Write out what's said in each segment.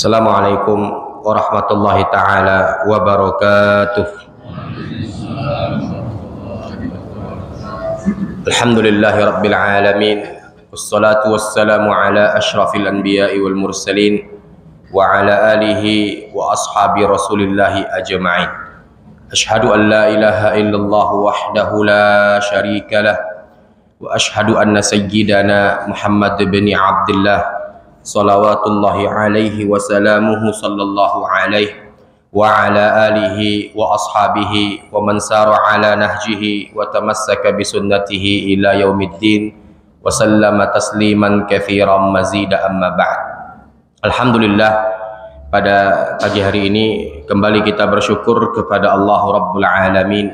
Assalamualaikum warahmatullahi ta'ala wabarakatuh. Alhamdulillahi rabbil alamin. Wassalatu wassalamu ala ashrafil anbiya'i wal mursalin wa ala alihi wa ashabi rasulillahi ajma'in. Ashhadu an la ilaha illallah wahdahu la syarika lah wa ashhadu anna sayyidana Muhammad bin Abdullah salawatullahi alaihi wa salamuhu sallallahu alaihi wa ala alihi wa ashabihi wa man sara ala nahjihi wa tamassaka bi sunnatihi ila yaumiddin wa sallama tasliman katsiran mazida amma ba'd. Alhamdulillah, pada pagi hari ini kembali kita bersyukur kepada Allah Rabbul Alamin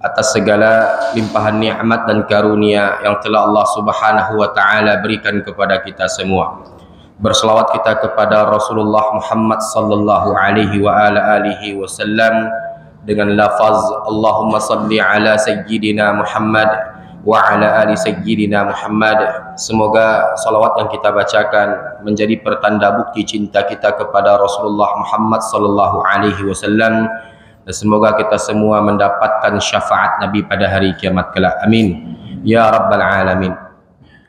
atas segala limpahan nikmat dan karunia yang telah Allah Subhanahu wa taala berikan kepada kita semua. Berselawat kita kepada Rasulullah Muhammad sallallahu alaihi wa ala alihi wasallam dengan lafaz Allahumma salli ala sayyidina Muhammad wa ala ali sayyidina Muhammad. Semoga salawat yang kita bacakan menjadi pertanda bukti cinta kita kepada Rasulullah Muhammad sallallahu alaihi wasallam, dan semoga kita semua mendapatkan syafaat Nabi pada hari kiamat kelak. Amin ya rabbal alamin.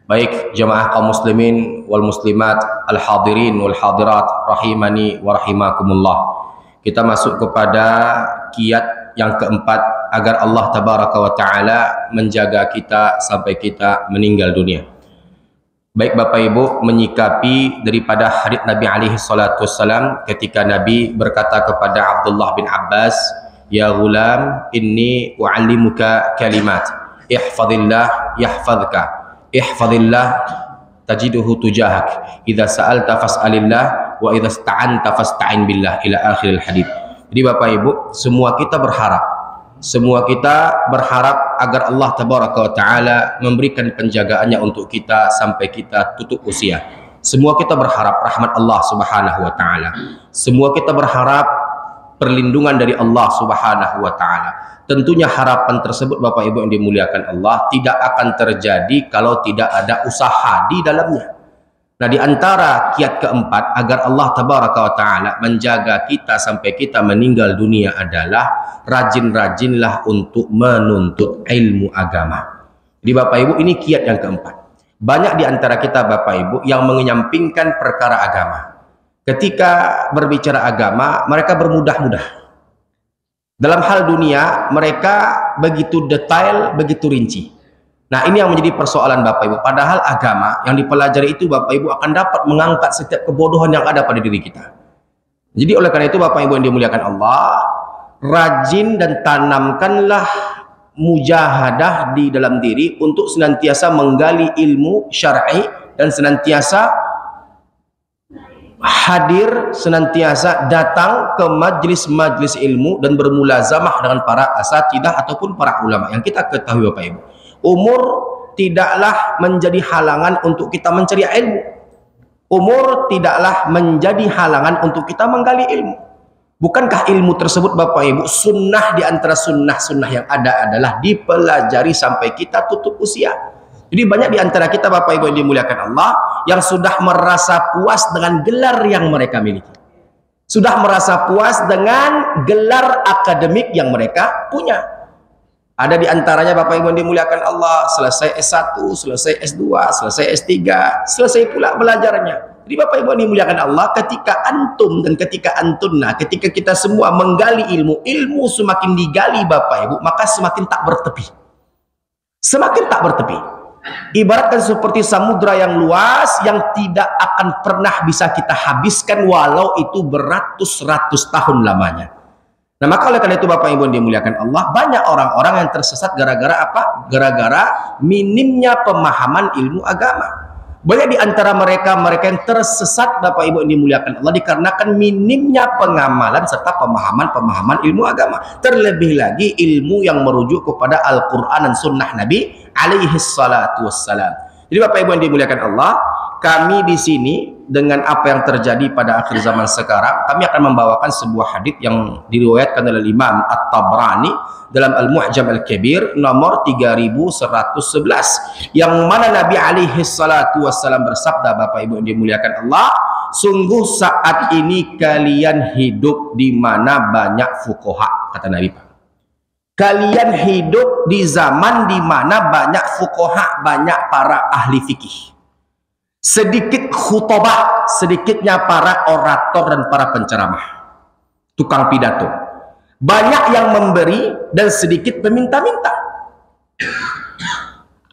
Baik jemaah kaum muslimin wal muslimat, al-hadirin wal hadirat rahimani wa rahimakumullah. Kita masuk kepada kiat yang keempat agar Allah tabaraka wa taala menjaga kita sampai kita meninggal dunia. Baik Bapak Ibu, menyikapi daripada hadits Nabi alaihi salatu wassalam ketika Nabi berkata kepada Abdullah bin Abbas, "Ya ghulam, inni u'allimuka kalimat. Ihfazillah yahfazka. Ihfazillah tajiduhu tujahak. Idza sa'alta fas'alillah wa idza ista'anta fasta'in billah," ila akhiril hadits. Jadi Bapak Ibu, semua kita berharap agar Allah tabaraka wa taala memberikan penjagaannya untuk kita sampai kita tutup usia. Semua kita berharap rahmat Allah Subhanahu wa taala. Semua kita berharap perlindungan dari Allah Subhanahu wa taala. Tentunya harapan tersebut Bapak Ibu yang dimuliakan Allah tidak akan terjadi kalau tidak ada usaha di dalamnya. Nah, di antara kiat keempat agar Allah tabaraka wa taala menjaga kita sampai kita meninggal dunia adalah rajin-rajinlah untuk menuntut ilmu agama. Jadi Bapak Ibu, ini kiat yang keempat. Banyak di antara kita Bapak Ibu yang menyampingkan perkara agama. Ketika berbicara agama, mereka bermudah-mudah. Dalam hal dunia, mereka begitu detail, begitu rinci. Nah, ini yang menjadi persoalan Bapak Ibu. Padahal agama yang dipelajari itu Bapak Ibu akan dapat mengangkat setiap kebodohan yang ada pada diri kita. Jadi oleh karena itu Bapak Ibu yang dimuliakan Allah, rajin dan tanamkanlah mujahadah di dalam diri untuk senantiasa menggali ilmu syar'i dan senantiasa hadir, senantiasa datang ke majlis-majlis ilmu dan bermulazamah dengan para asatidah ataupun para ulama. Yang kita ketahui Bapak Ibu, umur tidaklah menjadi halangan untuk kita mencari ilmu. Umur tidaklah menjadi halangan untuk kita menggali ilmu. Bukankah ilmu tersebut Bapak Ibu, sunnah di antara sunnah-sunnah yang ada adalah dipelajari sampai kita tutup usia. Jadi banyak di antara kita Bapak Ibu yang dimuliakan Allah yang sudah merasa puas dengan gelar yang mereka miliki. Sudah merasa puas dengan gelar akademik yang mereka punya. Ada di antaranya Bapak Ibu yang dimuliakan Allah, selesai S1, selesai S2, selesai S3, selesai pula belajarnya. Jadi Bapak Ibu yang dimuliakan Allah, ketika antum dan ketika antunna, ketika kita semua menggali ilmu, ilmu semakin digali Bapak Ibu, maka semakin tak bertepi. Semakin tak bertepi. Ibaratkan seperti samudra yang luas yang tidak akan pernah bisa kita habiskan walau itu beratus-ratus tahun lamanya. Nah, maka oleh karena itu Bapak Ibu yang dimuliakan Allah, banyak orang-orang yang tersesat gara-gara apa? Gara-gara minimnya pemahaman ilmu agama. Banyak di antara mereka yang tersesat Bapak Ibu yang dimuliakan Allah dikarenakan minimnya pengamalan serta pemahaman ilmu agama. Terlebih lagi ilmu yang merujuk kepada Al-Quran dan Sunnah Nabi alaihi salatu wassalam. Jadi Bapak Ibu yang dimuliakan Allah, kami di sini dengan apa yang terjadi pada akhir zaman sekarang, kami akan membawakan sebuah hadits yang diriwayatkan oleh Imam At-Tabrani dalam Al-Mu'jam Al-Kabir nomor 3111, yang mana Nabi alaihi salatu wassalam bersabda Bapak Ibu yang dimuliakan Allah, sungguh saat ini kalian hidup di mana banyak fuqaha, kata Nabi Pak. Kalian hidup di zaman di mana banyak fuqaha, banyak para ahli fikih. Sedikit khutbah, sedikitnya para orator dan para penceramah, tukang pidato. Banyak yang memberi dan sedikit meminta-minta.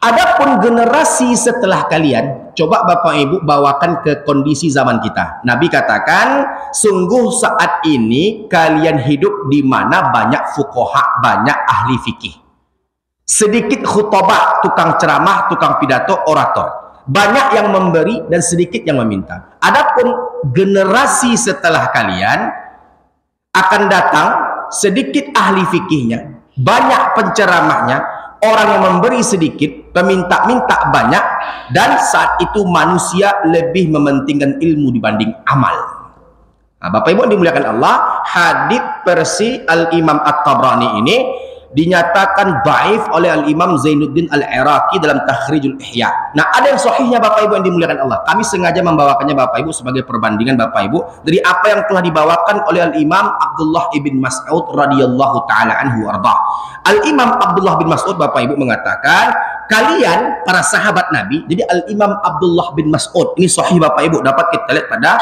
Adapun generasi setelah kalian, coba Bapak Ibu bawakan ke kondisi zaman kita. Nabi katakan, sungguh saat ini kalian hidup di mana banyak fuqaha, banyak ahli fikih. Sedikit khutbah, tukang ceramah, tukang pidato, orator. Banyak yang memberi dan sedikit yang meminta. Adapun generasi setelah kalian akan datang sedikit ahli fikihnya, banyak penceramahnya, orang yang memberi sedikit, peminta-minta banyak, dan saat itu manusia lebih mementingkan ilmu dibanding amal. Nah, Bapak Ibu yang dimuliakan Allah, hadits versi Al-Imam At-Tabrani ini dinyatakan dhaif oleh Al-Imam Zainuddin Al-Iraqi dalam Takhrijul Ihya. Nah, ada yang sahihnya Bapak Ibu yang dimuliakan Allah. Kami sengaja membawakannya Bapak Ibu sebagai perbandingan Bapak Ibu dari apa yang telah dibawakan oleh Al-Imam Abdullah ibn Mas'ud radhiyallahu taala anhu warḍah. Al-Imam Abdullah bin Mas'ud Bapak Ibu mengatakan, kalian para sahabat Nabi. Jadi Al-Imam Abdullah bin Mas'ud ini sahih Bapak Ibu, dapat kita lihat pada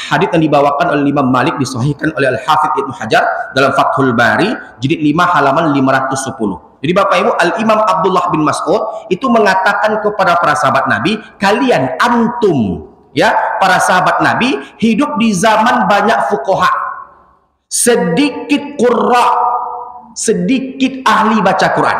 hadits yang dibawakan oleh Imam Malik, disahihkan oleh Al-Hafidz Ibnu Hajar dalam Fathul Bari jilid 5 halaman 510. Jadi Bapak Ibu, Al-Imam Abdullah bin Mas'ud itu mengatakan kepada para sahabat Nabi, kalian antum, ya, para sahabat Nabi hidup di zaman banyak fuqaha, sedikit qurra, sedikit ahli baca Quran.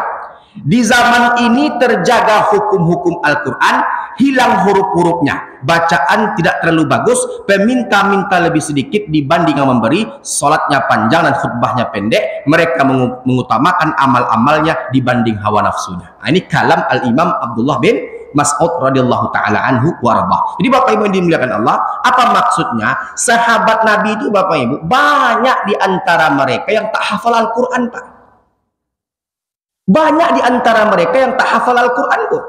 Di zaman ini terjaga hukum-hukum Al-Quran, hilang huruf-hurufnya, bacaan tidak terlalu bagus, peminta-minta lebih sedikit dibanding yang memberi, sholatnya panjang dan khutbahnya pendek, mereka mengutamakan amal-amalnya dibanding hawa nafsunya. Nah, ini kalam Al-Imam Abdullah bin Mas'ud radhiyallahu taala anhu warḍah. Jadi Bapak Ibu yang dimuliakan Allah, apa maksudnya? Sahabat Nabi itu Bapak Ibu, banyak di antara mereka yang tak hafal Al-Quran, Pak. Banyak di antara mereka yang tak hafal Al-Quran kok.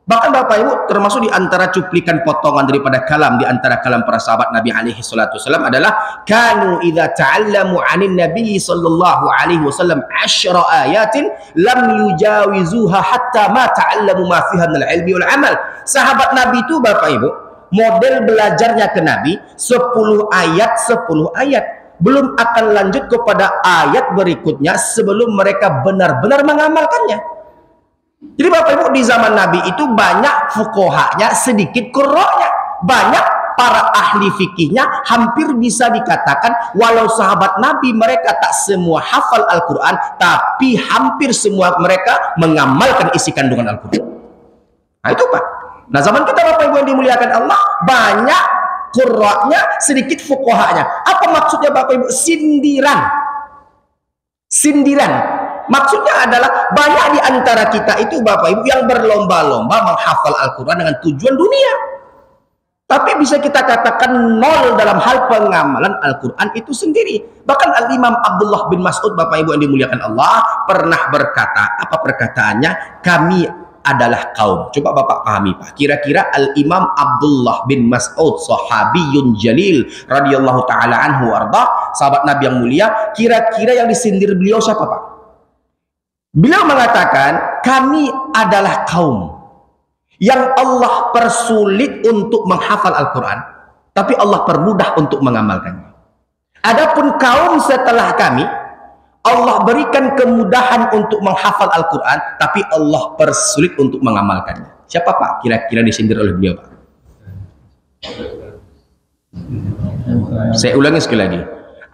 Bahkan Bapak Ibu, termasuk di antara cuplikan potongan daripada kalam, di antara kalam para sahabat Nabi alaihi salatu wasallam adalah, kanu idza ta'allamu 'anin nabiy sallallahu alaihi wasallam 10 ayatin lam yujawizuha hatta ma ta'allamu ma fiha minal ilmi wal amal. Sahabat Nabi itu Bapak Ibu, model belajarnya ke Nabi 10 ayat 10 ayat. Belum akan lanjut kepada ayat berikutnya sebelum mereka benar-benar mengamalkannya. Jadi Bapak Ibu, di zaman Nabi itu banyak fuqahanya, sedikit qurra'nya. Banyak para ahli fikihnya, hampir bisa dikatakan walau sahabat Nabi mereka tak semua hafal Al-Quran, tapi hampir semua mereka mengamalkan isi kandungan Al-Quran. Nah itu Pak. Nah zaman kita Bapak Ibu yang dimuliakan Allah, banyak qurra'nya, sedikit fuqahanya. Apa maksudnya Bapak Ibu? Sindiran. Sindiran. Maksudnya adalah banyak di antara kita itu Bapak Ibu yang berlomba-lomba menghafal Al-Quran dengan tujuan dunia. Tapi bisa kita katakan nol dalam hal pengamalan Al-Quran itu sendiri. Bahkan Al-Imam Abdullah bin Mas'ud Bapak Ibu yang dimuliakan Allah pernah berkata, apa perkataannya? Kami adalah kaum. Coba Bapak pahami Pak. Kira-kira Al-Imam Abdullah bin Mas'ud, sahabiyun jalil radhiyallahu taala anhu warḍah, sahabat Nabi yang mulia, kira-kira yang disindir beliau siapa Pak? Beliau mengatakan, kami adalah kaum yang Allah persulit untuk menghafal Al-Quran, tapi Allah permudah untuk mengamalkannya. Adapun kaum setelah kami, Allah berikan kemudahan untuk menghafal Al-Quran, tapi Allah persulit untuk mengamalkannya. Siapa Pak kira-kira disindir oleh beliau Pak? Saya ulangi sekali lagi.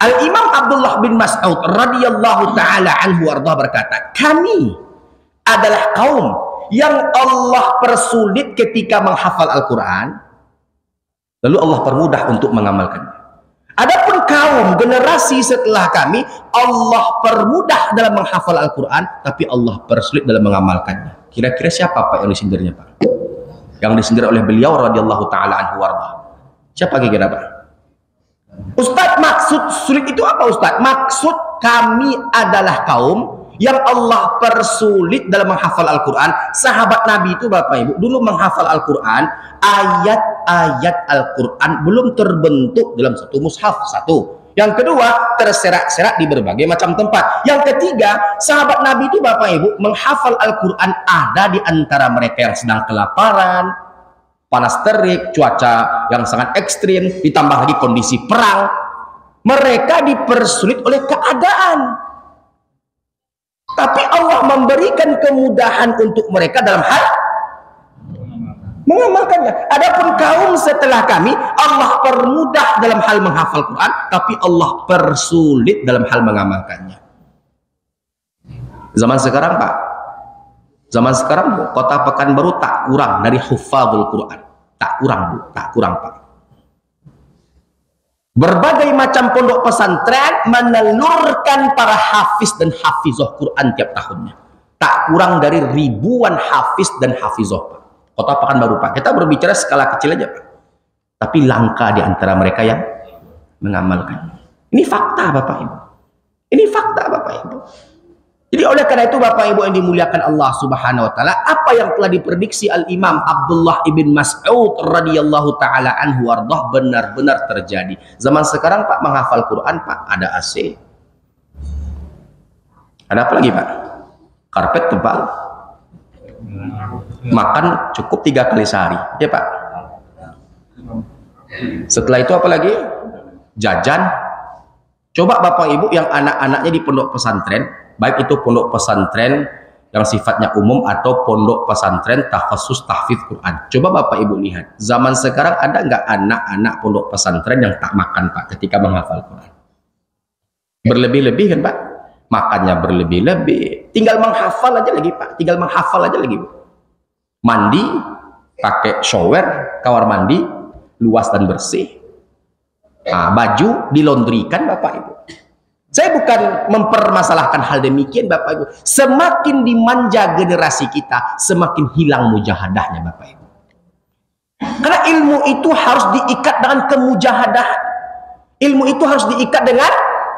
Al-Imam Abdullah bin Mas'ud radhiyallahu taala anhu warḍah berkata, kami adalah kaum yang Allah persulit ketika menghafal Al-Quran, lalu Allah permudah untuk mengamalkannya. Adapun kaum generasi setelah kami, Allah permudah dalam menghafal Al-Quran, tapi Allah persulit dalam mengamalkannya. Kira-kira siapa Pak yang disindirnya Pak? Yang disindir oleh beliau radhiyallahu taala anhu warḍah. Siapa kira-kira Pak? Ustadz, maksud sulit itu apa Ustadz? Maksud kami adalah kaum yang Allah persulit dalam menghafal Al-Quran. Sahabat Nabi itu Bapak Ibu dulu menghafal Al-Quran, ayat-ayat Al-Quran belum terbentuk dalam satu mushaf. Satu. Yang kedua, terserak-serak di berbagai macam tempat. Yang ketiga, sahabat Nabi itu Bapak Ibu menghafal Al-Quran ada di antara mereka yang sedang kelaparan, panas terik, cuaca yang sangat ekstrim, ditambah lagi kondisi perang. Mereka dipersulit oleh keadaan. Tapi Allah memberikan kemudahan untuk mereka dalam hal mengamalkannya. Adapun kaum setelah kami, Allah permudah dalam hal menghafal Quran, tapi Allah persulit dalam hal mengamalkannya. Zaman sekarang Pak, zaman sekarang Kota Pekanbaru tak kurang dari hufadzul Quran. Tak kurang Bu, tak kurang Pak. Berbagai macam pondok pesantren menelurkan para hafiz dan hafizah Quran tiap tahunnya. Tak kurang dari ribuan hafiz dan hafizah Pak. Kota Pekanbaru Pak, kita berbicara skala kecil aja Pak, tapi langka di antara mereka yang mengamalkan. Ini fakta Bapak Ibu, ini fakta Bapak Ibu. Jadi oleh karena itu Bapak Ibu yang dimuliakan Allah Subhanahu Wa Taala, apa yang telah diprediksi Al Imam Abdullah ibn Mas'ud radhiyallahu taala anhu wardah benar-benar terjadi. Zaman sekarang Pak menghafal Quran Pak ada AC, ada apa lagi Pak? Karpet tebal, makan cukup 3 kali sehari, ya Pak. Setelah itu apa lagi? Jajan. Coba Bapak Ibu yang anak-anaknya di pondok pesantren, baik itu pondok pesantren yang sifatnya umum atau pondok pesantren takhasus tahfidz Quran. Coba Bapak Ibu lihat, zaman sekarang ada nggak anak-anak pondok pesantren yang tak makan Pak ketika menghafal Quran? Berlebih-lebih kan Pak? Makannya berlebih-lebih. Tinggal menghafal aja lagi Pak, tinggal menghafal aja lagi Bu. Mandi pakai shower, kamar mandi luas dan bersih. Nah, baju dilondrikan Bapak Ibu. Saya bukan mempermasalahkan hal demikian Bapak Ibu. Semakin dimanja generasi kita, semakin hilang mujahadahnya Bapak Ibu. Karena ilmu itu harus diikat dengan kemujahadahan. Ilmu itu harus diikat dengan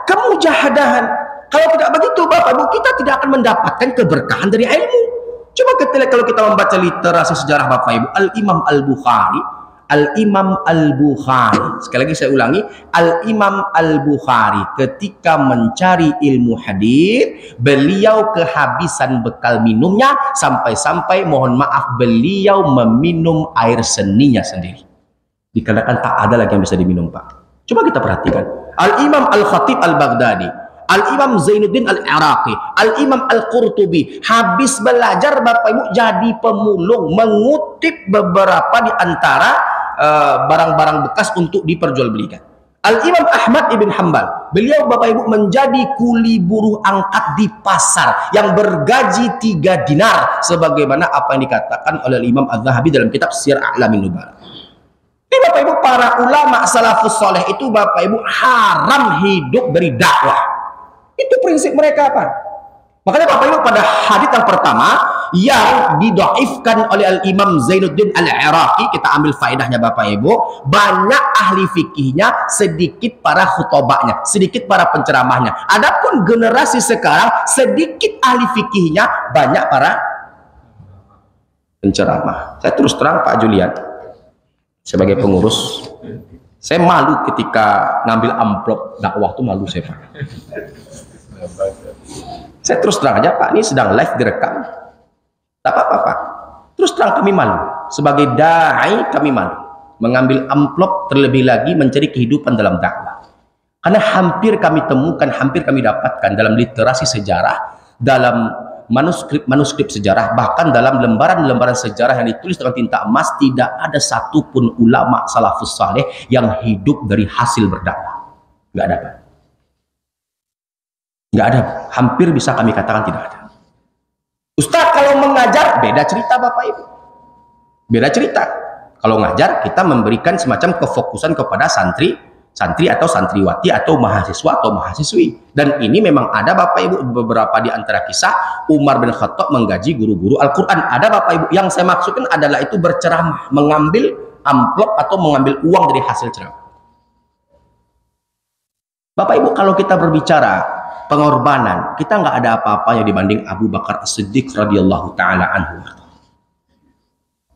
kemujahadahan. Kalau tidak begitu Bapak Ibu, kita tidak akan mendapatkan keberkahan dari ilmu. Coba kita lihat kalau kita membaca literasi sejarah Bapak Ibu, Al-Imam Al-Bukhari, Al-Imam Al-Bukhari, sekali lagi saya ulangi, Al-Imam Al-Bukhari ketika mencari ilmu hadis, beliau kehabisan bekal minumnya, sampai-sampai mohon maaf beliau meminum air seninya sendiri. Dikarenakan tak ada lagi yang bisa diminum Pak. Coba kita perhatikan. Al-Imam Al-Khatib Al-Baghdadi, Al-Imam Zainuddin Al-Iraqi, Al-Imam Al-Qurtubi habis belajar Bapak Ibu jadi pemulung, mengutip beberapa di antara barang-barang bekas untuk diperjualbelikan. Al-Imam Ahmad ibn Hanbal, beliau Bapak Ibu menjadi kuli buruh angkat di pasar yang bergaji 3 dinar sebagaimana apa yang dikatakan oleh Imam Az-Zahabi dalam kitab Syiar A'lamin Nubala. Ini Bapak Ibu para ulama salafus soleh itu Bapak Ibu haram hidup dari dakwah. Itu prinsip mereka Pak. Makanya Bapak Ibu pada hadits yang pertama yang didhaifkan oleh Al-Imam Zainuddin Al-Iraqi, kita ambil faedahnya Bapak Ibu, banyak ahli fikihnya, sedikit para khutobahnya, sedikit para penceramahnya. Adapun generasi sekarang sedikit ahli fikihnya, banyak para penceramah. Saya terus terang Pak Julian, sebagai pengurus, saya malu ketika ngambil amplop dakwah itu, malu saya Pak. Saya terus terang aja Pak, ini sedang live direkam, tak apa-apa Pak. Terus terang kami malu, sebagai da'i kami malu mengambil amplop, terlebih lagi mencari kehidupan dalam dakwah. Karena hampir kami temukan, hampir kami dapatkan dalam literasi sejarah, dalam manuskrip sejarah, bahkan dalam lembaran-lembaran sejarah yang ditulis dengan tinta emas, tidak ada satupun ulama salafus saleh yang hidup dari hasil berdakwah. Nggak ada Pak. Nggak ada, hampir bisa kami katakan tidak ada. Ustaz kalau mengajar beda cerita Bapak Ibu, beda cerita. Kalau ngajar kita memberikan semacam kefokusan kepada santri atau santriwati atau mahasiswa atau mahasiswi, dan ini memang ada Bapak Ibu beberapa di antara kisah Umar bin Khattab menggaji guru-guru Al-Quran. Ada Bapak Ibu, yang saya maksudkan adalah itu berceramah, mengambil amplop atau mengambil uang dari hasil ceramah. Bapak Ibu kalau kita berbicara pengorbanan, kita nggak ada apa-apanya dibanding Abu Bakar As-Siddiq radhiyallahu taala anhu.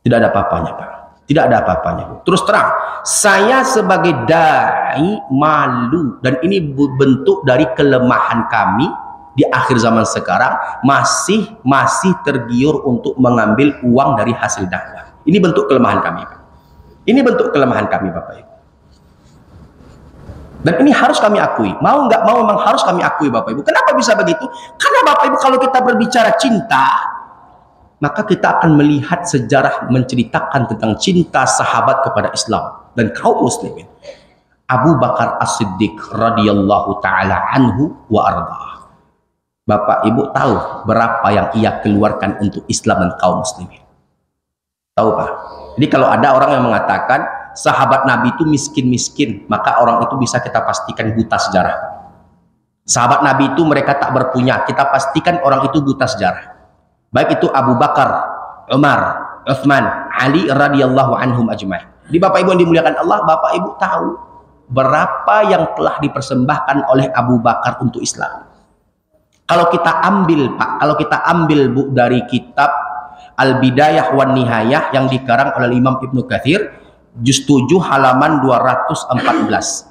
Tidak ada apa-apanya, Pak. Tidak ada apa-apanya. Terus terang, saya sebagai dai malu, dan ini bentuk dari kelemahan kami di akhir zaman sekarang, masih tergiur untuk mengambil uang dari hasil dakwah. Ini bentuk kelemahan kami, Pak. Ini bentuk kelemahan kami, Bapak Ibu. Dan ini harus kami akui. Mau nggak mau memang harus kami akui, Bapak Ibu. Kenapa bisa begitu? Karena Bapak Ibu, kalau kita berbicara cinta, maka kita akan melihat sejarah menceritakan tentang cinta sahabat kepada Islam dan kaum muslimin. Abu Bakar As-Siddiq radhiyallahu taala anhu wa arda. Bapak Ibu tahu berapa yang ia keluarkan untuk Islam dan kaum muslimin? Tahu, Pak? Jadi kalau ada orang yang mengatakan sahabat Nabi itu miskin-miskin, maka orang itu bisa kita pastikan buta sejarah. Sahabat Nabi itu mereka tak berpunya, kita pastikan orang itu buta sejarah. Baik itu Abu Bakar, Umar, Uthman, Ali radhiyallahu anhum ajma'in. Di Bapak Ibu yang dimuliakan Allah, Bapak Ibu tahu berapa yang telah dipersembahkan oleh Abu Bakar untuk Islam. Kalau kita ambil, Pak, Bu, dari kitab Al-Bidayah wan Nihayah yang dikarang oleh Imam Ibnu Katsir, juz 7 halaman 214.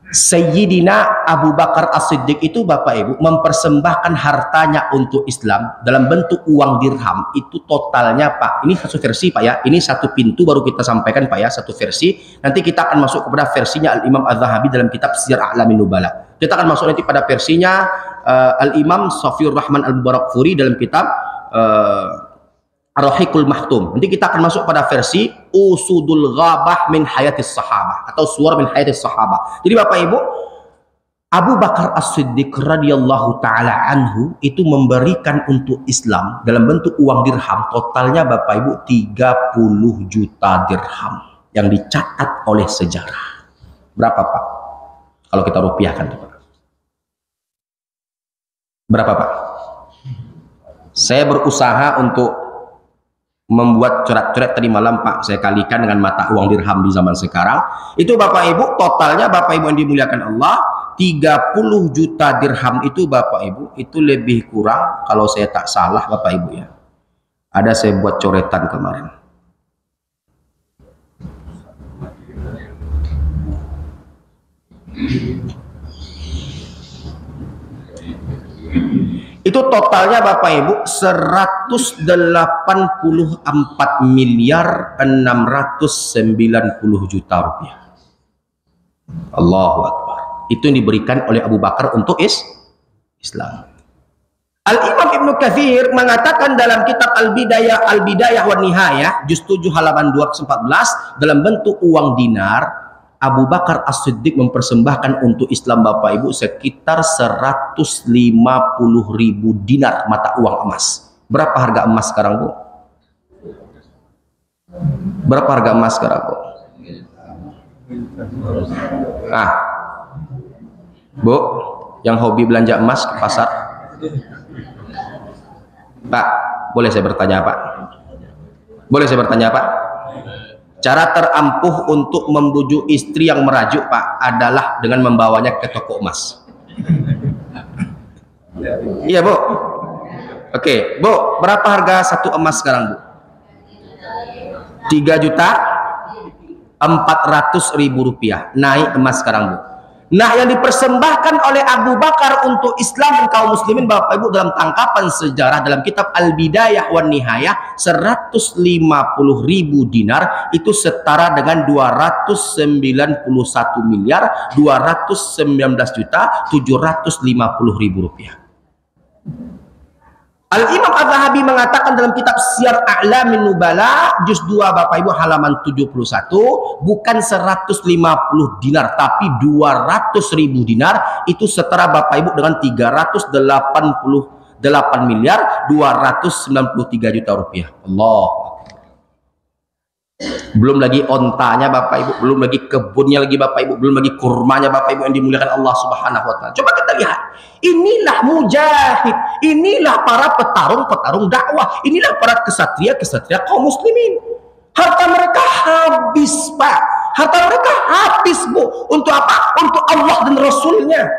Sayyidina Abu Bakar As-Siddiq itu, Bapak Ibu, mempersembahkan hartanya untuk Islam dalam bentuk uang dirham. Itu totalnya, Pak, ini satu versi, Pak, ya. Ini satu pintu baru kita sampaikan, Pak, ya, satu versi. Nanti kita akan masuk kepada versinya Al-Imam Az-Zahabi dalam kitab Siyar A'lamin Nubala. Kita akan masuk nanti pada versinya Al-Imam Safiur Rahman Al-Barakfuri dalam kitab Ar-Rahiqul Mahtum. Nanti kita akan masuk pada versi Usudul Ghabah min Hayatis Sahabah atau Suwar min Hayatis Sahabah. Jadi Bapak Ibu, Abu Bakar As-Siddiq radhiyallahu taala anhu itu memberikan untuk Islam dalam bentuk uang dirham, totalnya Bapak Ibu 30 juta dirham yang dicatat oleh sejarah. Berapa, Pak? Kalau kita rupiahkan, Pak. Berapa, Pak? Saya berusaha untuk membuat coret-coret tadi malam, Pak, saya kalikan dengan mata uang dirham di zaman sekarang. Itu Bapak Ibu, totalnya Bapak Ibu yang dimuliakan Allah, 30 juta dirham itu, Bapak Ibu, itu lebih kurang, kalau saya tak salah, Bapak Ibu, ya. Ada saya buat coretan kemarin. Itu totalnya Bapak Ibu 184 miliar 690 juta rupiah. Allahu Akbar. Itu yang diberikan oleh Abu Bakar untuk Islam. Al-Imam Ibnu Katsir mengatakan dalam kitab Al-Bidayah wan Nihayah juz 7 halaman 214, dalam bentuk uang dinar, Abu Bakar As-Siddiq mempersembahkan untuk Islam, Bapak Ibu, sekitar 150.000 dinar mata uang emas. Berapa harga emas sekarang, Bu? Berapa harga emas sekarang, Bu? Bu, yang hobi belanja emas ke pasar, Pak, boleh saya bertanya, Pak? Boleh saya bertanya, Pak? Cara terampuh untuk membujuk istri yang merajuk, Pak, adalah dengan membawanya ke toko emas. Iya, Bu. Oke, Bu, berapa harga satu emas sekarang, Bu? 3.400.000 rupiah. Naik emas sekarang, Bu. Nah, yang dipersembahkan oleh Abu Bakar untuk Islam dan kaum muslimin, Bapak Ibu, dalam tangkapan sejarah dalam kitab Al-Bidayah wan Nihayah, 150.000 dinar itu setara dengan 291 miliar 219 juta 750.000 rupiah. Al-Imam Az-Zahabi mengatakan dalam kitab Siyar A'lamin Nubala juz 2 Bapak Ibu halaman 71, bukan 150 dinar tapi 200.000 dinar, itu setara Bapak Ibu dengan 388 miliar 293 juta rupiah. Allah. Belum lagi ontanya, Bapak Ibu, belum lagi kebunnya lagi, Bapak Ibu, belum lagi kurmanya, Bapak Ibu, yang dimuliakan Allah Subhanahu wa taala. Coba kita lihat. Inilah mujahid, inilah para petarung-petarung dakwah, inilah para kesatria-kesatria kaum muslimin. Harta mereka habis, Pak. Harta mereka habis, Bu. Untuk apa? Untuk Allah dan Rasulnya.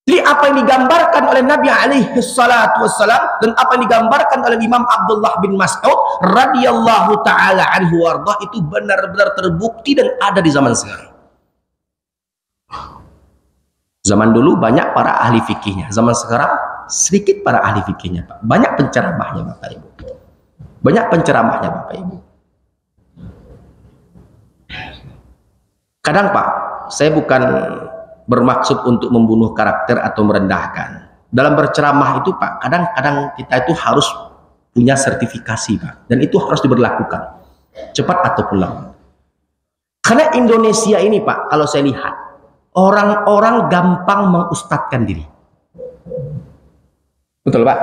Jadi apa yang digambarkan oleh Nabi alaihi salatu wassalam dan apa yang digambarkan oleh Imam Abdullah bin Mas'ud radhiyallahu taala anhu warḍah itu benar-benar terbukti dan ada di zaman sekarang. Zaman dulu banyak para ahli fikihnya, zaman sekarang sedikit para ahli fikihnya, Pak. Banyak penceramahnya, Bapak Ibu. Banyak penceramahnya, Bapak Ibu. Kadang, Pak, saya bukan bermaksud untuk membunuh karakter atau merendahkan. Dalam berceramah itu, Pak, kadang-kadang kita itu harus punya sertifikasi, Pak. Dan itu harus diberlakukan, cepat ataupun lambat. Karena Indonesia ini, Pak, kalau saya lihat, orang-orang gampang mengustadkan diri. Betul, Pak?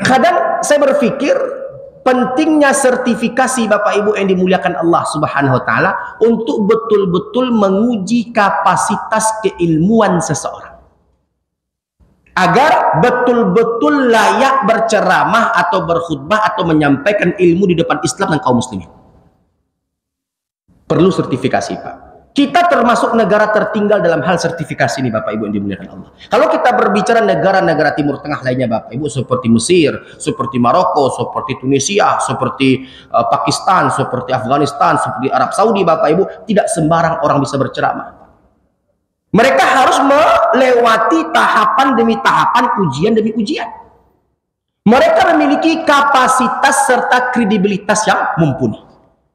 Kadang saya berpikir pentingnya sertifikasi Bapak Ibu yang dimuliakan Allah Subhanahu wa taala untuk betul-betul menguji kapasitas keilmuan seseorang. Agar betul-betul layak berceramah atau berkhutbah atau menyampaikan ilmu di depan Islam dan kaum muslimin. Perlu sertifikasi, Pak. Kita termasuk negara tertinggal dalam hal sertifikasi ini, Bapak Ibu yang dimuliakan Allah. Kalau kita berbicara negara-negara Timur Tengah lainnya, Bapak Ibu, seperti Mesir, seperti Maroko, seperti Tunisia, seperti Pakistan, seperti Afghanistan, seperti Arab Saudi, Bapak Ibu, tidak sembarang orang bisa berceramah. Mereka harus melewati tahapan demi tahapan, ujian demi ujian. Mereka memiliki kapasitas serta kredibilitas yang mumpuni.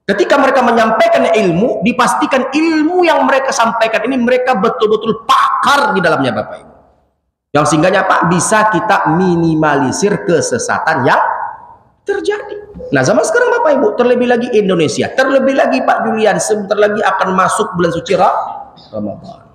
Ketika mereka menyampaikan ilmu, dipastikan ilmu yang mereka sampaikan ini mereka betul-betul pakar di dalamnya, Bapak Ibu. Yang sehingganya, Pak, bisa kita minimalisir kesesatan yang terjadi. Nah, zaman sekarang, Bapak Ibu, terlebih lagi Indonesia, terlebih lagi Pak Julian, sebentar lagi akan masuk bulan suci Ramadan.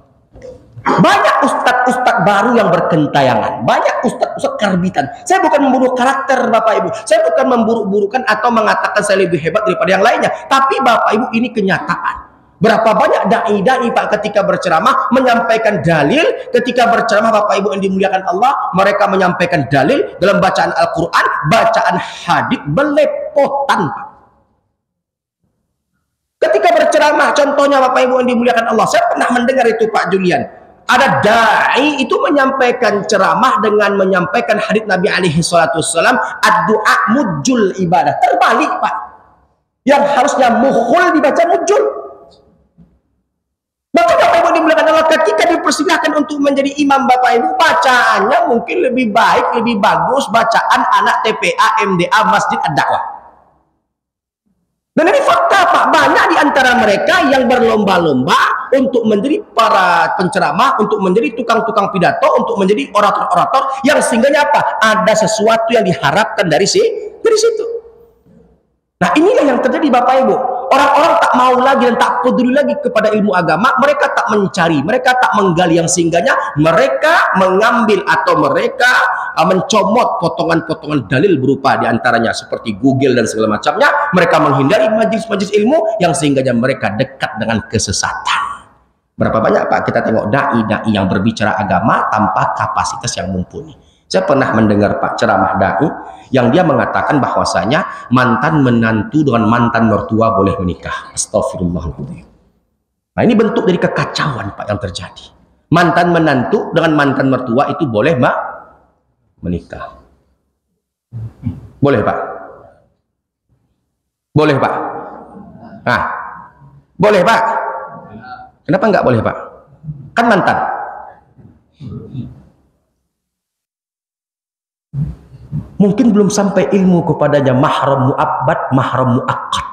Banyak ustadz-ustadz baru yang berkentayangan, banyak ustadz-ustadz karbitan. Saya bukan membunuh karakter, Bapak Ibu, saya bukan memburuk-burukan atau mengatakan saya lebih hebat daripada yang lainnya, tapi Bapak Ibu, ini kenyataan. Berapa banyak dai-dai, Pak, ketika berceramah menyampaikan dalil, ketika berceramah, Bapak Ibu yang dimuliakan Allah, mereka menyampaikan dalil dalam bacaan Al-Quran, bacaan hadits belepotan, Pak. Ketika berceramah, contohnya Bapak Ibu yang dimuliakan Allah, saya pernah mendengar itu, Pak Julian. Ada dai itu menyampaikan ceramah dengan menyampaikan hadits Nabi alaihi salatu wassalam, ad-du'a mujul ibadah. Terbalik, Pak. Yang harusnya mukhul dibaca mujul. Maka Bapak Ibu dimuliakan Allah, ketika dipersilahkan untuk menjadi imam, Bapak Ibu, bacaannya mungkin lebih baik, lebih bagus bacaan anak TPA, MDA, Masjid Ad-Da'wah. Dan ini fakta, Pak. Banyak di antara mereka yang berlomba-lomba untuk menjadi para penceramah, untuk menjadi tukang-tukang pidato, untuk menjadi orator-orator yang sehingganya apa? Ada sesuatu yang diharapkan dari situ. Nah, inilah yang terjadi, Bapak Ibu. Orang-orang tak mau lagi dan tak peduli lagi kepada ilmu agama. Mereka tak mencari, mereka tak menggali, yang sehingganya mereka mengambil atau mereka mencomot potongan-potongan dalil berupa diantaranya seperti Google dan segala macamnya. Mereka menghindari majlis-majlis ilmu yang sehingganya mereka dekat dengan kesesatan. Berapa banyak, Pak, kita tengok dai-dai yang berbicara agama tanpa kapasitas yang mumpuni. Saya pernah mendengar, Pak, ceramah dai yang dia mengatakan bahwasanya mantan menantu dengan mantan mertua boleh menikah. Astagfirullahaladzim. Nah, ini bentuk dari kekacauan, Pak, yang terjadi. Mantan menantu dengan mantan mertua itu boleh, Mbak, menikah. Boleh, Pak? Boleh, Pak? Nah, boleh, Pak? Kenapa enggak boleh, Pak? Kan mantan. Mungkin belum sampai ilmu kepadanya mahram mu'abbad, mahram mu'akkad.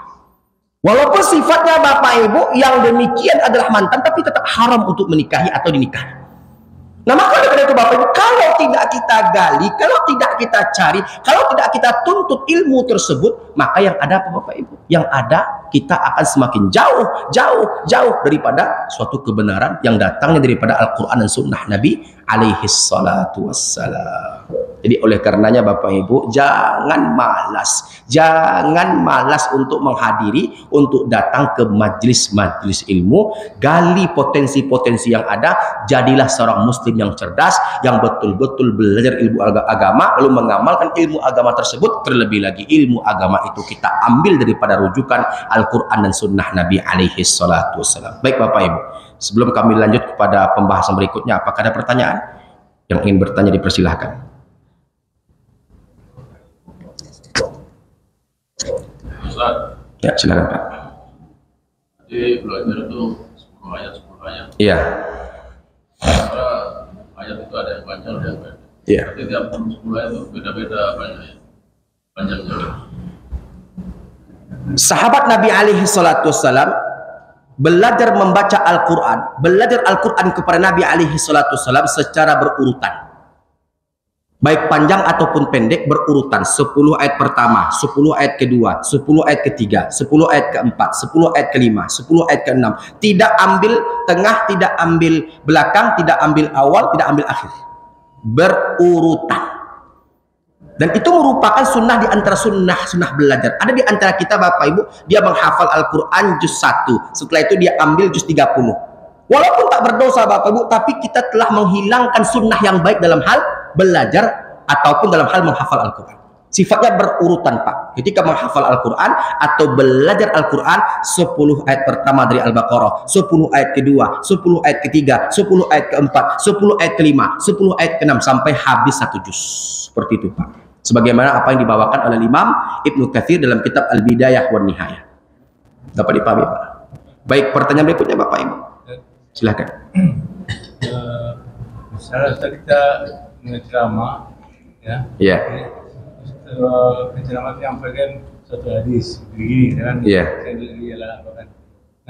Walaupun sifatnya Bapak Ibu yang demikian adalah mantan, tapi tetap haram untuk menikahi atau dinikahi. Nah, maka dari itu Bapak Ibu, kalau tidak kita gali, kalau tidak kita cari, kalau tidak kita tuntut ilmu tersebut, maka yang ada apa, Bapak Ibu? Yang ada kita akan semakin jauh daripada suatu kebenaran yang datangnya daripada Al-Quran dan Sunnah Nabi alaihi salatu wassalam. Jadi oleh karenanya Bapak Ibu, jangan malas untuk menghadiri, untuk datang ke majelis-majelis ilmu, gali potensi-potensi yang ada, jadilah seorang muslim yang cerdas, yang betul-betul belajar ilmu agama, lalu mengamalkan ilmu agama tersebut. Terlebih lagi ilmu agama itu kita ambil daripada rujukan Al-Quran dan Sunnah Nabi alaihi salatu wassalam. Baik Bapak Ibu, Sebelum kami lanjut kepada pembahasan berikutnya, apakah ada pertanyaan? Yang ingin bertanya dipersilahkan. Ustaz. Ya, silakan Pak. Jadi belajar itu 10 ayat. Iya. Karena ayat itu ada yang panjang, ada yang pendek. Iya. Jadi tiap 10 ayat itu beda-beda panjangnya. Sahabat Nabi alaihi salatu wassalam belajar membaca Al-Quran, belajar Al-Quran kepada Nabi alaihi salatu wassalam secara berurutan, baik panjang ataupun pendek, berurutan. 10 ayat pertama, 10 ayat kedua, 10 ayat ketiga, 10 ayat keempat, 10 ayat kelima, 10 ayat keenam. Tidak ambil tengah, tidak ambil belakang, tidak ambil awal, tidak ambil akhir, berurutan. Dan itu merupakan sunnah di antara sunnah belajar. Ada di antara kita Bapak Ibu, dia menghafal Al-Quran juz 1, setelah itu dia ambil juz 30. Walaupun tak berdosa Bapak Ibu, tapi kita telah menghilangkan sunnah yang baik dalam hal belajar ataupun dalam hal menghafal Al-Quran. Sifatnya berurutan Pak. Ketika menghafal Al-Quran atau belajar Al-Quran, 10 ayat pertama dari Al-Baqarah, 10 ayat kedua, 10 ayat ketiga, 10 ayat keempat, 10 ayat kelima, 10 ayat keenam, sampai habis 1 juz. Seperti itu Pak. Sebagaimana apa yang dibawakan oleh Imam Ibnu Katsir dalam kitab Al-Bidayah wan Nihayah. Dapat dipahami Pak? Baik, pertanyaan berikutnya Bapak Ibu. Silakan. Misalnya kita menceramah, ya. Iya. Penceramah menyampaikan satu hadis begini, kan? Iya.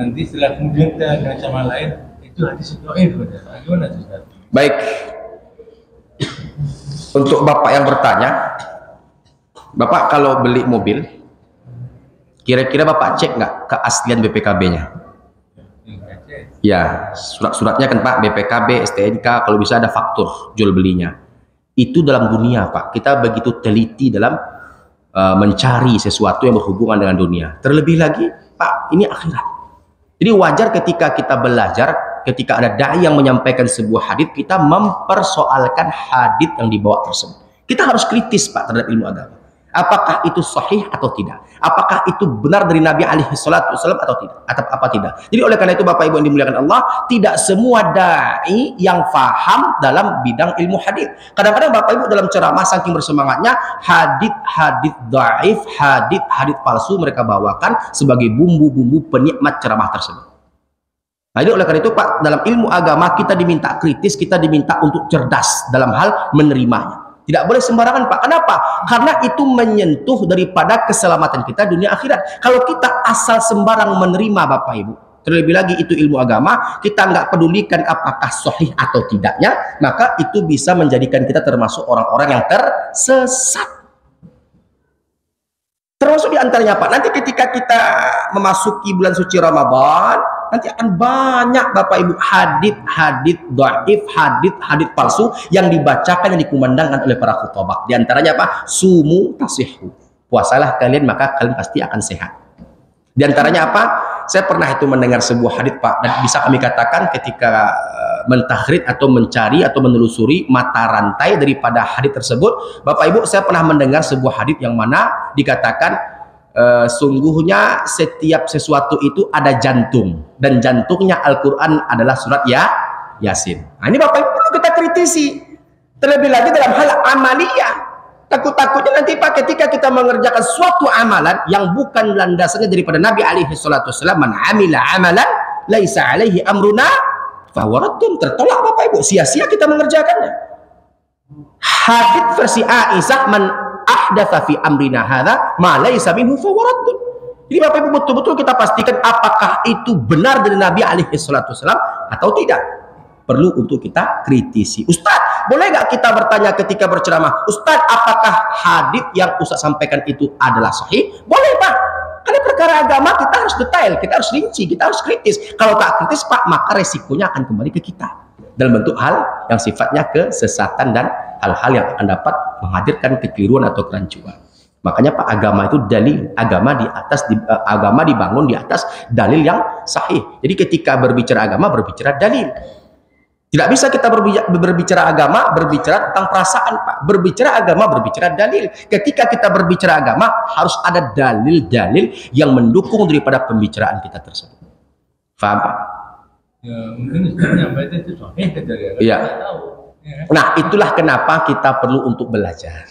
Nanti setelah kemudian kita dengan sama lain, itu hadis itu gimana tuh? Baik. Untuk Bapak yang bertanya, Bapak kalau beli mobil, kira-kira Bapak cek nggak keaslian BPKB-nya? Ya, surat-suratnya kan Pak, BPKB, STNK, kalau bisa ada faktur jual belinya. Itu dalam dunia Pak, kita begitu teliti dalam mencari sesuatu yang berhubungan dengan dunia. Terlebih lagi Pak, ini akhirat. Jadi wajar ketika kita belajar, ketika ada dai yang menyampaikan sebuah hadits, kita mempersoalkan hadits yang dibawa tersebut. Kita harus kritis Pak terhadap ilmu agama. Apakah itu sahih atau tidak? Apakah itu benar dari Nabi alaihi salatu wasallam atau tidak? Atau apa tidak? Jadi oleh karena itu Bapak Ibu yang dimuliakan Allah, tidak semua dai yang faham dalam bidang ilmu hadits. Kadang-kadang Bapak Ibu dalam ceramah saking bersemangatnya, hadits dhaif, hadits palsu mereka bawakan sebagai bumbu-bumbu penikmat ceramah tersebut. Nah, jadi oleh karena itu Pak, dalam ilmu agama kita diminta kritis, kita diminta untuk cerdas dalam hal menerimanya. Tidak boleh sembarangan Pak. Kenapa? Karena itu menyentuh daripada keselamatan kita dunia akhirat. Kalau kita asal sembarang menerima Bapak Ibu, terlebih lagi itu ilmu agama, kita nggak pedulikan apakah sahih atau tidaknya, maka itu bisa menjadikan kita termasuk orang-orang yang tersesat. Termasuk diantaranya Pak, nanti ketika kita memasuki bulan suci Ramadan, nanti akan banyak Bapak Ibu hadits dhaif, hadits palsu yang dibacakan, yang dikumandangkan oleh para khutbah. Di antaranya apa? Sumu tasihhu. Puasalah kalian maka kalian pasti akan sehat. Di antaranya apa? Saya pernah itu mendengar sebuah hadits Pak, dan bisa kami katakan ketika mentahrid atau mencari atau menelusuri mata rantai daripada hadits tersebut, Bapak Ibu, saya pernah mendengar sebuah hadits yang mana dikatakan sungguhnya setiap sesuatu itu ada jantung, dan jantungnya Al-Quran adalah surat Yasin. Nah, ini Bapak Ibu perlu kita kritisi. Terlebih lagi dalam hal amaliyah. Takut-takutnya nanti Pak, ketika kita mengerjakan suatu amalan yang bukan landasannya daripada Nabi alaihi salatu wasallam, man amila amalan laisa alaihi amruna fahuwa raddun, tertolak Bapak Ibu, sia-sia kita mengerjakannya. Hadits versi Aisyah, man ahdatsa fi amrina hadza ma laisa minhu fahuwa raddun. Jadi Bapak Ibu betul-betul kita pastikan apakah itu benar dari Nabi alaihi salatu wasallam atau tidak. Perlu untuk kita kritisi. Ustaz, boleh nggak kita bertanya ketika berceramah, Ustaz, apakah hadits yang Ustaz sampaikan itu adalah sahih? Boleh Pak. Karena perkara agama kita harus detail, kita harus rinci, kita harus kritis. Kalau tak kritis Pak, maka resikonya akan kembali ke kita dalam bentuk hal yang sifatnya kesesatan dan hal-hal yang akan dapat menghadirkan kekeliruan atau kerancuan. Makanya Pak, agama itu dalil, agama agama dibangun di atas dalil yang sahih. Jadi ketika berbicara agama, berbicara dalil. Tidak bisa kita berbicara agama, berbicara tentang perasaan Pak. Berbicara agama, berbicara dalil. Ketika kita berbicara agama, harus ada dalil-dalil yang mendukung daripada pembicaraan kita tersebut. Faham Pak? Ya, mungkin Ustaznya baca itu sahih saja ya. Iya. Nggak tahu. Ya. Nah, itulah kenapa kita perlu untuk belajar.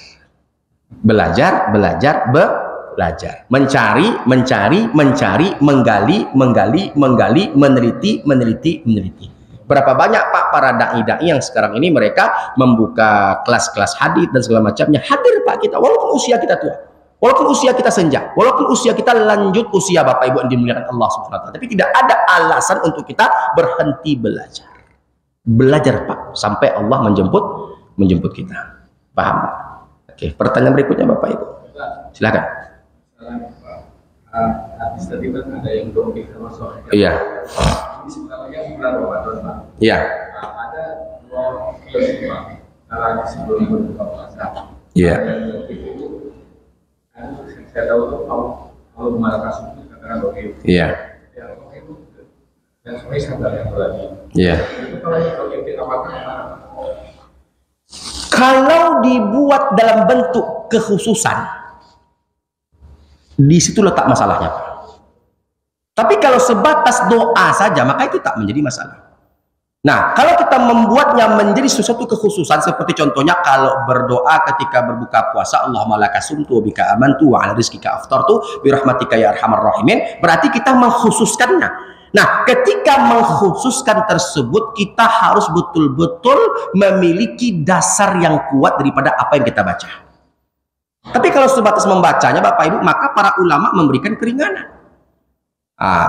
Belajar, mencari, menggali, meneliti. Berapa banyak Pak para dai-dai yang sekarang ini mereka membuka kelas-kelas hadis dan segala macamnya. Hadir Pak kita, walaupun usia kita tua, walaupun usia kita senja, walaupun usia kita lanjut usia Bapak Ibu yang dimuliakan Allah Subhanahu wa taala, tapi tidak ada alasan untuk kita berhenti belajar. Belajar Pak sampai Allah menjemput kita. Paham Pak? Oke, pertanyaan berikutnya Bapak Ibu. Silakan. Hadis tadi kan ada yang domik termasuk. Iya. Ini sebenarnya bulan Ramadan Pak. Iya. Ada dua kios Pak. Kalau sebelum berbuka puasa. Iya. Saya tahu tuh kalau malah kasus itu katakan domik. Iya. Yang itu yang sore sadar yang lagi. Iya. Itu kalau yang kita makan Kalau dibuat dalam bentuk kekhususan, di situ letak masalahnya. Tapi kalau sebatas doa saja, maka itu tak menjadi masalah. Nah, kalau kita membuatnya menjadi sesuatu kekhususan, seperti contohnya kalau berdoa ketika berbuka puasa, Allahumma laka sumtu wa bika amantu wa ala rizkika aftartu bi rahmatika ya arhamar rahimin, berarti kita mengkhususkannya. Nah, ketika mengkhususkan tersebut, kita harus betul-betul memiliki dasar yang kuat daripada apa yang kita baca. Tapi kalau sebatas membacanya Bapak Ibu, maka para ulama memberikan keringanan.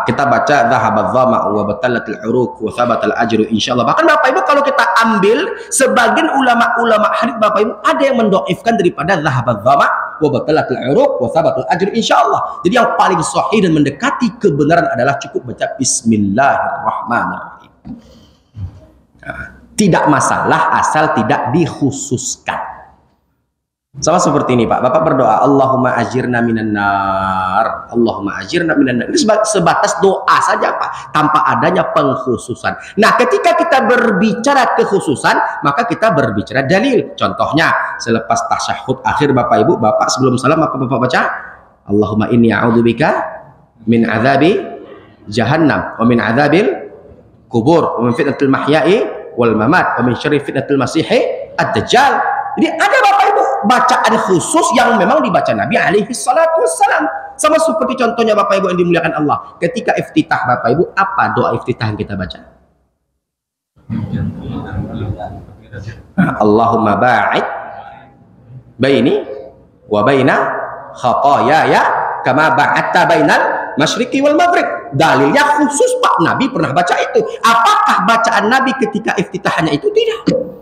Kita baca dhahabadz dhama wa batalatil uruq wa thabatal ajru insyaallah. Bahkan Bapak Ibu kalau kita ambil sebagian ulama-ulama hadis Bapak Ibu ada yang mendhaifkan daripada dhahabadz dhama wa batalatil uruq wa thabatal ajru insyaallah. Jadi yang paling sahih dan mendekati kebenaran adalah cukup baca bismillahirrahmanirrahim. Tidak masalah asal tidak dikhususkan. Sama seperti ini Pak, Bapak berdoa Allahumma ajirna minan nar, Allahumma ajirna minan nar. Ini sebatas doa saja Pak, tanpa adanya pengkhususan. Nah, ketika kita berbicara kekhususan, maka kita berbicara dalil. Contohnya, selepas tasyahud akhir Bapak Ibu, Bapak sebelum salam apa Bapak baca? Allahumma inni a'udzubika min azabi jahannam wa min azabil kubur wa min fitnatil mahya'i wal mamat wa min syarri fitnatil masihi ad-dajjal. Jadi ada Bapak Ibu bacaan khusus yang memang dibaca Nabi alaihi salatu wassalam. Sama seperti contohnya Bapak Ibu yang dimuliakan Allah. Ketika iftitah Bapak Ibu, apa doa iftitah yang kita baca? Allahumma ba'id baini wa baina khataayaya kama ba'adta bainal masyriqi wal maghrib. Dalilnya khusus Pak, Nabi pernah baca itu. Apakah bacaan Nabi ketika iftitahnya itu? Tidak.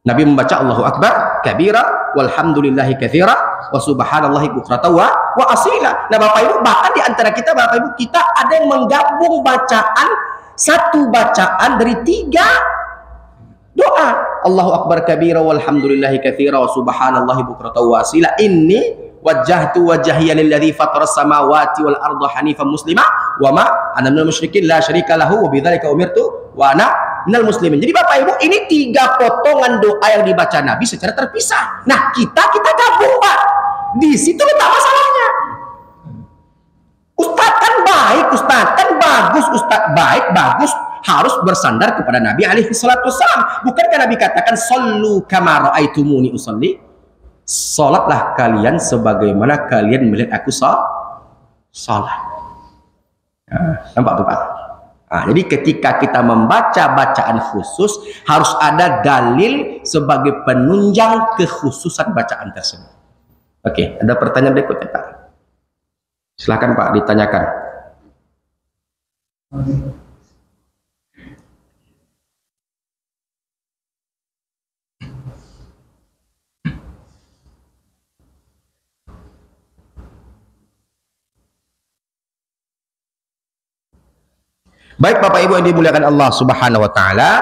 Nabi membaca Allahu Akbar kabira walhamdulillahi katsira wa subhanallahi bukratan wa asila. Nah Bapak Ibu, bahkan di antara kita Bapak Ibu, kita ada yang menggabung bacaan, satu bacaan dari 3 doa. Allahu Akbar kabira walhamdulillahi katsira wa subhanallahi bukratan wa asila. Inni wajjahtu wajhiya lilladzi fataras samawati wal arda hanifan muslima wa ma ana minal musyrikin la syarika lahu wa bidzalika umirtu wa ana minal muslimin. Jadi Bapak Ibu, ini 3 potongan doa yang dibaca Nabi secara terpisah. Nah, kita gabung Pak. Di situ letak masalahnya. Ustaz kan baik, Ustaz kan bagus, Ustaz baik, bagus, harus bersandar kepada Nabi alaihi salatu wassalam. Bukankah Nabi katakan sallu kama raaitumuni usolli? Salatlah kalian sebagaimana kalian melihat aku salat. Nampak tuh Pak? Jadi ketika kita membaca bacaan khusus, harus ada dalil sebagai penunjang kekhususan bacaan tersebut. Oke, ada pertanyaan berikutnya Pak. Silakan Pak, ditanyakan. Baik Bapak Ibu yang dimuliakan Allah Subhanahu wa taala.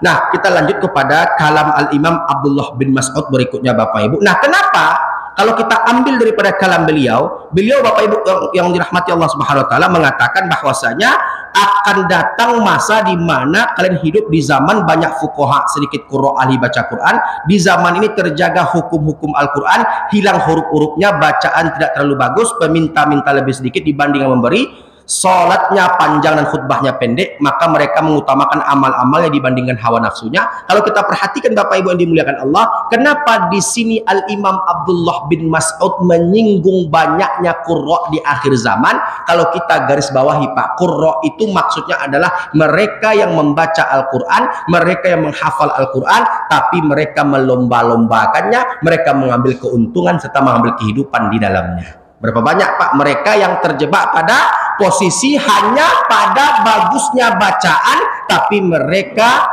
Nah, kita lanjut kepada kalam Al-Imam Abdullah bin Mas'ud berikutnya Bapak Ibu. Nah, kenapa kalau kita ambil daripada kalam beliau Bapak Ibu yang dirahmati Allah Subhanahu wa taala mengatakan bahwasanya akan datang masa di mana kalian hidup di zaman banyak fuqaha, sedikit ahli baca Quran. Di zaman ini terjaga hukum-hukum Al-Quran, hilang huruf-hurufnya, bacaan tidak terlalu bagus, peminta-minta lebih sedikit dibanding yang memberi. Salatnya panjang dan khutbahnya pendek, maka mereka mengutamakan amal-amalnya dibandingkan hawa nafsunya. Kalau kita perhatikan Bapak Ibu yang dimuliakan Allah, kenapa di sini Al-Imam Abdullah bin Mas'ud menyinggung banyaknya qurra di akhir zaman? Kalau kita garis bawahi Pak, qurra itu maksudnya adalah mereka yang membaca Al-Quran, mereka yang menghafal Al-Quran, tapi mereka melomba-lombakannya, mereka mengambil keuntungan serta mengambil kehidupan di dalamnya. Berapa banyak Pak mereka yang terjebak pada posisi hanya pada bagusnya bacaan, tapi mereka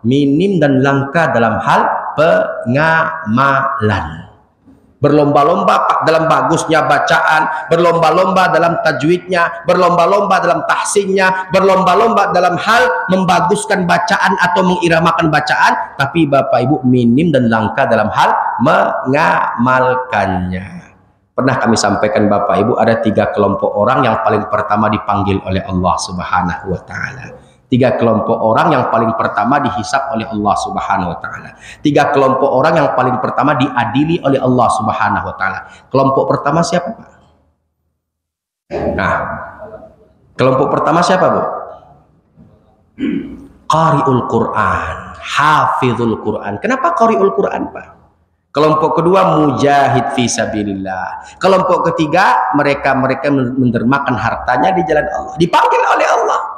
minim dan langka dalam hal pengamalan. Berlomba-lomba Pak dalam bagusnya bacaan, berlomba-lomba dalam tajwidnya, berlomba-lomba dalam tahsinnya, berlomba-lomba dalam hal membaguskan bacaan atau mengiramakan bacaan, tapi Bapak Ibu minim dan langka dalam hal mengamalkannya. Pernah kami sampaikan Bapak Ibu, ada 3 kelompok orang yang paling pertama dipanggil oleh Allah Subhanahu wa Ta'ala. 3 kelompok orang yang paling pertama dihisab oleh Allah Subhanahu wa Ta'ala. 3 kelompok orang yang paling pertama diadili oleh Allah Subhanahu wa Ta'ala. Kelompok pertama siapa Pak? Nah, kelompok pertama siapa Bu? Qari'ul Quran, hafizul Quran. Kenapa Qari'ul Quran Pak? Kelompok kedua mujahid fi sabilillah. Kelompok ketiga mereka mendermakan hartanya di jalan Allah. Dipanggil oleh Allah.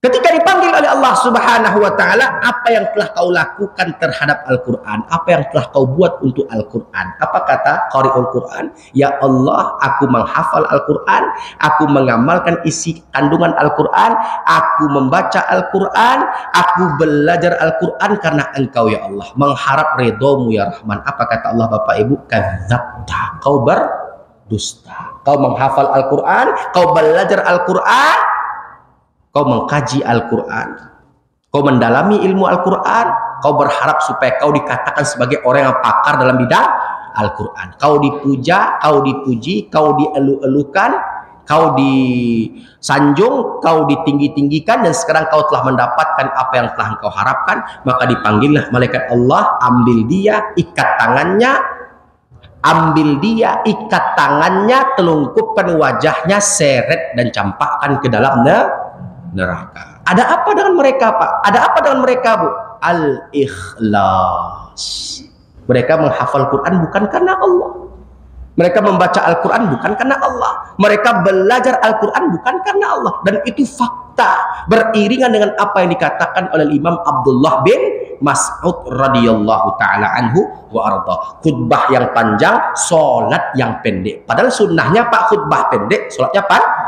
Ketika dipanggil oleh Allah Subhanahu wa Ta'ala, apa yang telah kau lakukan terhadap Al-Quran? Apa yang telah kau buat untuk Al-Quran? Apa kata Qari'ul Quran? Ya Allah, aku menghafal Al-Quran, aku mengamalkan isi kandungan Al-Quran, aku membaca Al-Quran, aku belajar Al-Quran karena Engkau ya Allah, mengharap ridhomu ya Rahman. Apa kata Allah Bapak Ibu? Kadzabta, kau berdusta. Kau menghafal Al-Quran, kau belajar Al-Quran, kau mengkaji Al-Quran, kau mendalami ilmu Al-Quran, kau berharap supaya kau dikatakan sebagai orang yang pakar dalam bidang Al-Quran. Kau dipuja, kau dipuji, kau dielu-elukan, kau disanjung, kau ditinggi-tinggikan, dan sekarang kau telah mendapatkan apa yang telah engkau harapkan. Maka dipanggillah malaikat Allah, ambil dia, ikat tangannya, telungkupkan wajahnya, seret dan campakkan ke dalam neraka. Ada apa dengan mereka Pak? Ada apa dengan mereka Bu? Al-ikhlas. Mereka menghafal Quran bukan karena Allah. Mereka membaca Al-Quran bukan karena Allah. Mereka belajar Al-Quran bukan karena Allah. Dan itu fakta, beriringan dengan apa yang dikatakan oleh Imam Abdullah bin Mas'ud radhiyallahu ta'ala anhu wa arda. Khutbah yang panjang, sholat yang pendek. Padahal sunnahnya Pak khutbah pendek, sholatnya panjang.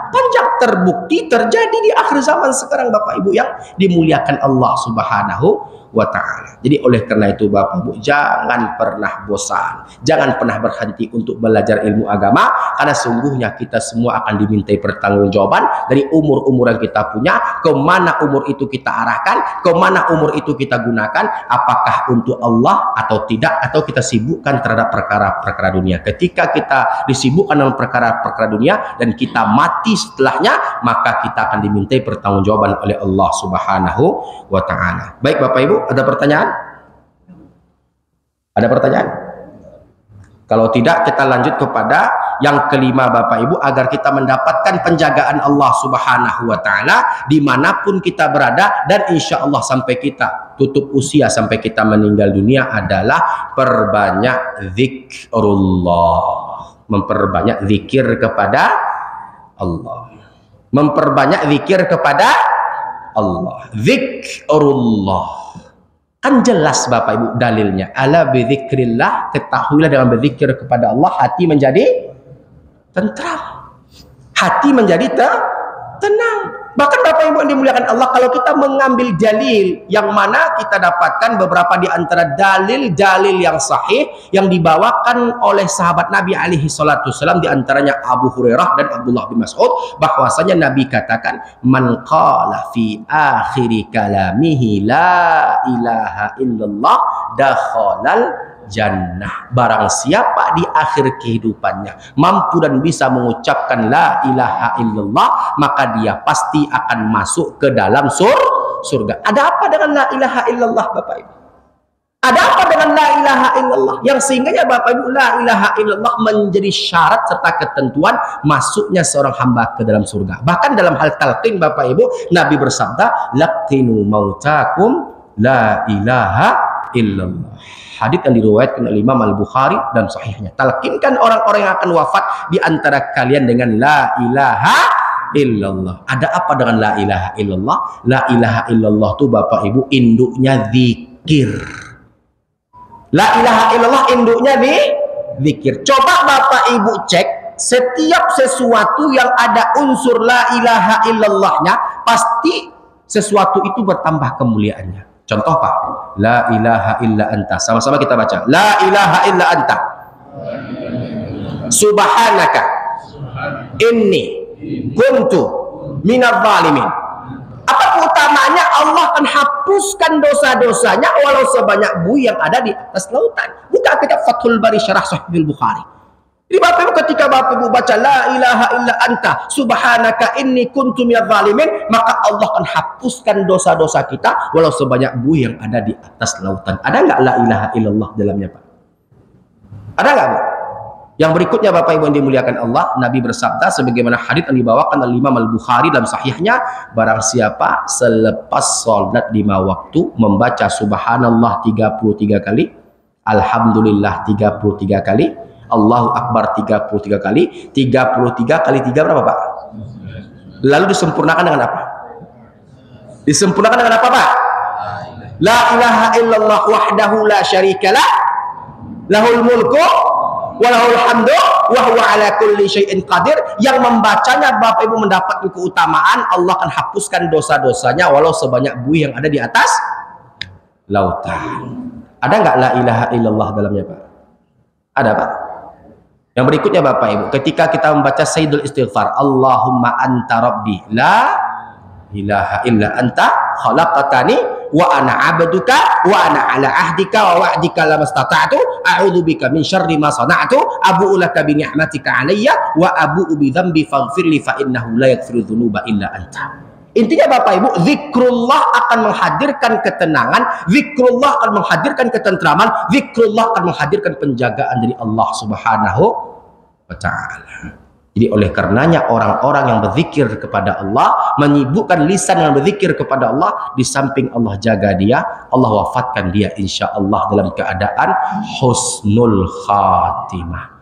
Terbukti terjadi di akhir zaman sekarang Bapak Ibu yang dimuliakan Allah Subhanahu wa Ta'ala. Jadi oleh karena itu Bapak Ibu, jangan pernah bosan, jangan pernah berhenti untuk belajar ilmu agama, karena sungguhnya kita semua akan dimintai pertanggungjawaban dari umur-umur yang kita punya, kemana umur itu kita arahkan, kemana umur itu kita gunakan, apakah untuk Allah atau tidak, atau kita sibukkan terhadap perkara-perkara dunia. Ketika kita disibukkan dengan perkara-perkara dunia dan kita mati setelahnya, maka kita akan dimintai pertanggungjawaban oleh Allah Subhanahu wa Ta'ala. Baik Bapak Ibu, ada pertanyaan? Ada pertanyaan? Kalau tidak, kita lanjut kepada yang kelima Bapak Ibu, agar kita mendapatkan penjagaan Allah Subhanahu wa Ta'ala dimanapun kita berada, dan insya Allah sampai kita tutup usia, sampai kita meninggal dunia, adalah perbanyak zikrullah. Memperbanyak zikir kepada Allah. Memperbanyak zikir kepada Allah. Zikrullah. Kan jelas Bapak Ibu dalilnya. Ala bizikrillah, ketahuilah dengan berzikir kepada Allah, hati menjadi tentram. Hati menjadi tenang. Bahkan Bapak Ibu yang dimuliakan Allah, kalau kita mengambil dalil yang mana kita dapatkan beberapa di antara dalil-dalil yang sahih yang dibawakan oleh sahabat Nabi alaihi salatu wasallam, di antaranya Abu Hurairah dan Abdullah bin Mas'ud, bahwasanya Nabi katakan, man qala fi akhiri kalamihi la ilaha illallah dakhalal jannah. Barang siapa di akhir kehidupannya mampu dan bisa mengucapkan la ilaha illallah, maka dia pasti akan masuk ke dalam surga. Ada apa dengan la ilaha illallah Bapak Ibu? Ada apa dengan la ilaha illallah? Yang sehingga ya Bapak Ibu, la ilaha illallah menjadi syarat serta ketentuan masuknya seorang hamba ke dalam surga. Bahkan dalam hal talqin Bapak Ibu, Nabi bersabda, laqinu mautakum la ilaha illallah. Hadits yang diriwayatkan oleh Imam Al-Bukhari dan sahihnya. Talqinkan orang-orang yang akan wafat di antara kalian dengan la ilaha illallah. Ada apa dengan la ilaha illallah? La ilaha illallah itu Bapak Ibu induknya zikir. La ilaha illallah induknya zikir. Coba Bapak Ibu cek, setiap sesuatu yang ada unsur la ilaha illallahnya, pasti sesuatu itu bertambah kemuliaannya. Contoh Pak, la ilaha illa anta. Sama-sama kita baca. La ilaha illa anta. Subhanaka inni kuntu minadz zalimin. Apa keutamaannya? Allah akan hapuskan dosa-dosanya walau sebanyak buih yang ada di atas lautan. Buka kitab Fathul Bari Syarah Sahih Bukhari. Jadi Bapak Ibu, ketika Bapak Ibu baca la ilaha illa anta subhanaka inni kuntu minadz zalimin, maka Allah akan hapuskan dosa-dosa kita walau sebanyak buih yang ada di atas lautan. Ada nggak la ilaha illallah dalamnya Pak? Ada nggak Bu? Yang berikutnya Bapak Ibu yang dimuliakan Allah, Nabi bersabda sebagaimana hadits yang dibawakan oleh Imam Al-Bukhari dalam sahihnya, barang siapa selepas sholat 5 waktu membaca subhanallah 33 kali, alhamdulillah 33 kali, Allahu Akbar 33 kali, 33 kali 3 berapa Pak? Lalu disempurnakan dengan apa? Disempurnakan dengan apa Pak? La ilaha illallah wahdahu la syarikalah, lahul mulku walahul hamdu wa huwa ala kulli syai'in qadir. Yang membacanya Bapak Ibu mendapatkan keutamaan, Allah akan hapuskan dosa-dosanya walau sebanyak buih yang ada di atas lautan. Ada nggak la ilaha illallah dalamnya Pak? Ada Pak? Yang berikutnya Bapak Ibu, ketika kita membaca Sayyidul Istighfar, Allahumma anta rabbi la ilaha illa anta khalaqtani wa ana abduka wa ana ala ahdika wa wa'dika lamastata'tu a'udzubika min syarri ma sana'tu abu'u laka bi ni'matika 'alayya wa abu'u bi dzambi faghfirli fa innahu la yaghfiru dzunuba illa anta. Intinya Bapak Ibu, zikrullah akan menghadirkan ketenangan, zikrullah akan menghadirkan ketentraman, zikrullah akan menghadirkan penjagaan dari Allah Subhanahu wa taala. Jadi oleh karenanya orang-orang yang berzikir kepada Allah, menyibukkan lisan yang berzikir kepada Allah, di samping Allah jaga dia, Allah wafatkan dia insya Allah dalam keadaan husnul khatimah.